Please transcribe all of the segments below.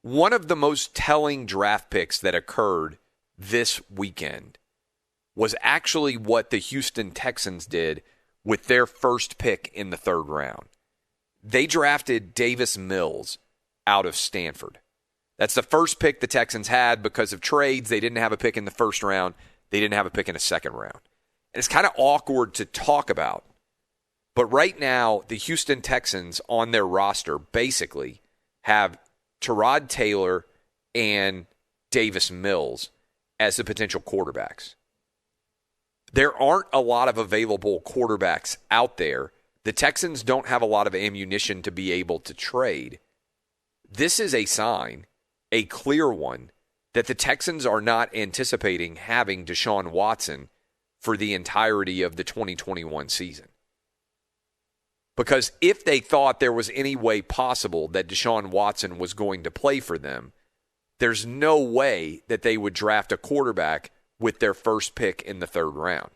One of the most telling draft picks that occurred this weekend was actually what the Houston Texans did with their first pick in the third round. They drafted Davis Mills out of Stanford. That's the first pick the Texans had because of trades. They didn't have a pick in the first round. They didn't have a pick in the second round. And it's kind of awkward to talk about. But right now, the Houston Texans on their roster basically have Tyrod Taylor and Davis Mills as the potential quarterbacks. There aren't a lot of available quarterbacks out there. The Texans don't have a lot of ammunition to be able to trade. This is a sign, a clear one, that the Texans are not anticipating having Deshaun Watson for the entirety of the 2021 season. Because if they thought there was any way possible that Deshaun Watson was going to play for them, there's no way that they would draft a quarterback with their first pick in the third round.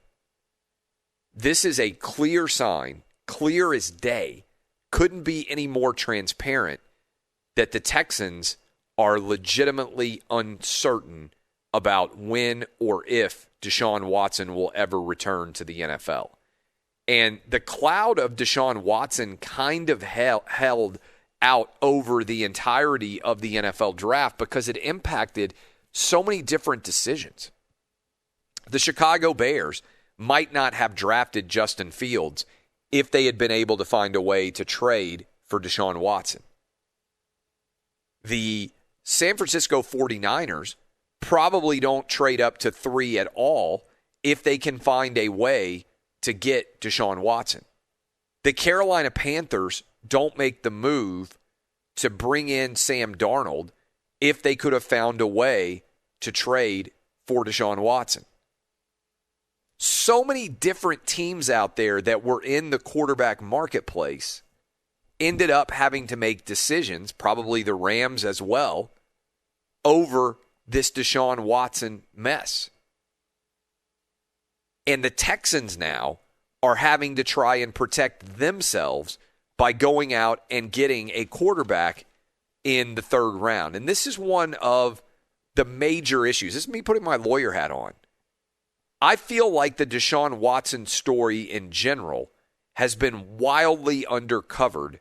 This is a clear sign, clear as day, couldn't be any more transparent, that the Texans are legitimately uncertain about when or if Deshaun Watson will ever return to the NFL. And the cloud of Deshaun Watson kind of held out over the entirety of the NFL draft because it impacted so many different decisions. The Chicago Bears might not have drafted Justin Fields if they had been able to find a way to trade for Deshaun Watson. The San Francisco 49ers probably don't trade up to 3 at all if they can find a way to get Deshaun Watson. The Carolina Panthers don't make the move to bring in Sam Darnold if they could have found a way to trade for Deshaun Watson. So many different teams out there that were in the quarterback marketplace ended up having to make decisions, probably the Rams as well, over this Deshaun Watson mess. And the Texans now are having to try and protect themselves by going out and getting a quarterback in the third round. And this is one of the major issues. This is me putting my lawyer hat on. I feel like the Deshaun Watson story in general has been wildly undercovered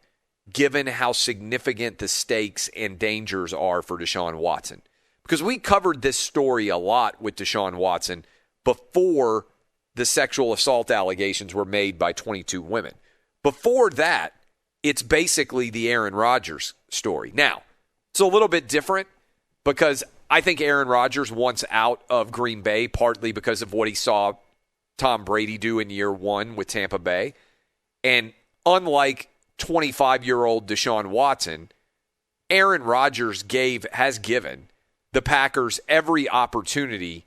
given how significant the stakes and dangers are for Deshaun Watson. Because we covered this story a lot with Deshaun Watson before the sexual assault allegations were made by 22 women. Before that, it's basically the Aaron Rodgers story. Now, it's a little bit different because I think Aaron Rodgers wants out of Green Bay partly because of what he saw Tom Brady do in year one with Tampa Bay. And unlike 25-year-old Deshaun Watson, Aaron Rodgers has given the Packers every opportunity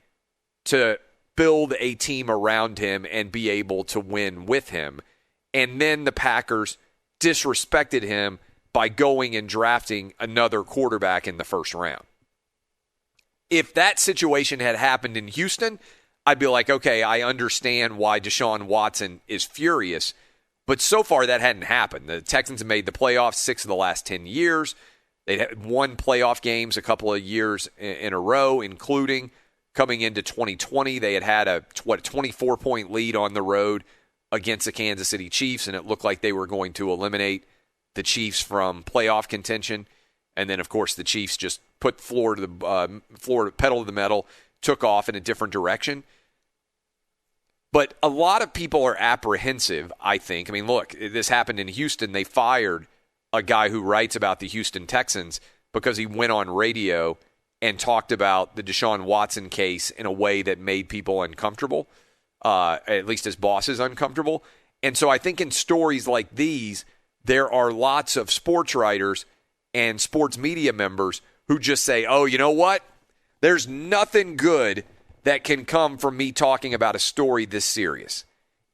to build a team around him and be able to win with him. And then the Packers disrespected him by going and drafting another quarterback in the first round. If that situation had happened in Houston, I'd be like, okay, I understand why Deshaun Watson is furious. But so far, that hadn't happened. The Texans have made the playoffs 6 of the last 10 years. They had won playoff games a couple of years in a row, including coming into 2020. They had a 24-point lead on the road against the Kansas City Chiefs, and it looked like they were going to eliminate the Chiefs from playoff contention. And then, of course, the Chiefs just put pedal to the metal, took off in a different direction. But a lot of people are apprehensive, I think. I mean, look, this happened in Houston. They fired a guy who writes about the Houston Texans because he went on radio and talked about the Deshaun Watson case in a way that made people uncomfortable, at least his bosses uncomfortable. And so I think in stories like these, there are lots of sports writers and sports media members who just say, oh, you know what? There's nothing good that can come from me talking about a story this serious.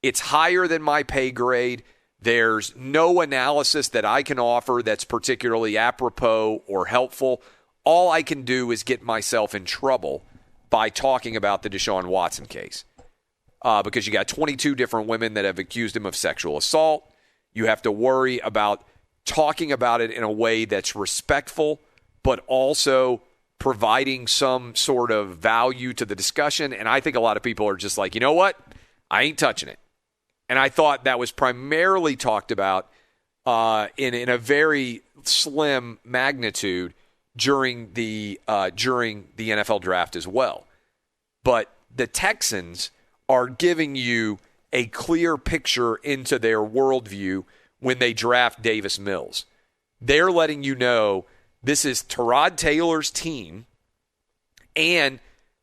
It's higher than my pay grade. There's no analysis that I can offer that's particularly apropos or helpful. All I can do is get myself in trouble by talking about the Deshaun Watson case. Because you got 22 different women that have accused him of sexual assault. You have to worry about talking about it in a way that's respectful but also providing some sort of value to the discussion. And I think a lot of people are just like, you know what? I ain't touching it. And I thought that was primarily talked about in a very slim magnitude during the NFL draft as well. But the Texans are giving you a clear picture into their worldview when they draft Davis Mills. They're letting you know this is Tyrod Taylor's team, and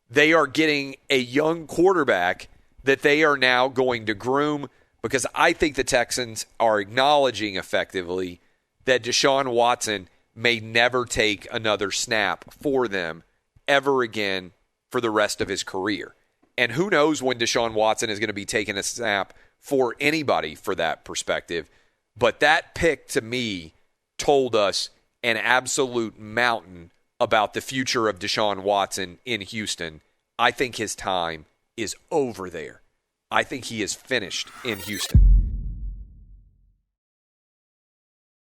they are getting a young quarterback that they are now going to groom, because I think the Texans are acknowledging effectively that Deshaun Watson may never take another snap for them ever again for the rest of his career. And who knows when Deshaun Watson is going to be taking a snap for anybody for that perspective. But that pick, to me, told us an absolute mountain about the future of Deshaun Watson in Houston. I think his time is over there. I think he is finished in Houston.